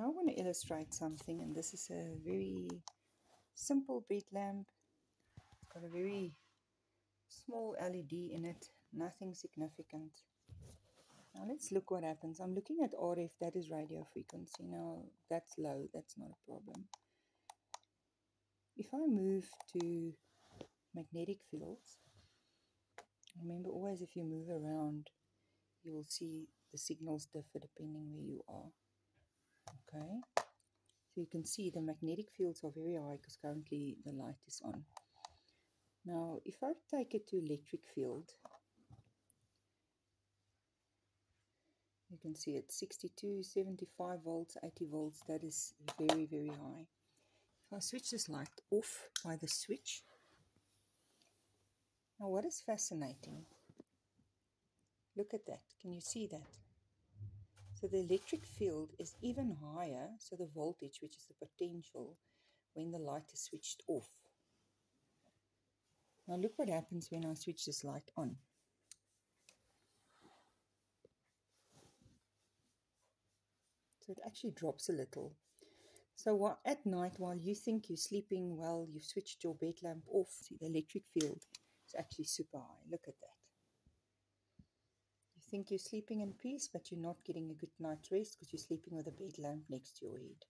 Now I want to illustrate something, and this is a very simple bed lamp. It's got a very small LED in it, nothing significant. Now let's look what happens. I'm looking at RF, that is radio frequency. Now that's low, that's not a problem. If I move to magnetic fields, remember always if you move around, you will see the signals differ depending where you are. Okay, so you can see the magnetic fields are very high because currently the light is on. Now if I take it to electric field, you can see it's 62, 75 volts, 80 volts. That is very, very high. If I switch this light off by the switch. Now what is fascinating? Look at that. Can you see that? So the electric field is even higher, so the voltage, which is the potential, when the light is switched off. Now look what happens when I switch this light on. So it actually drops a little. So at night, while you think you're sleeping well, you've switched your bed lamp off. See, the electric field is actually super high. Look at that. You think you're sleeping in peace, but you're not getting a good night's rest because you're sleeping with a bed lamp next to your head.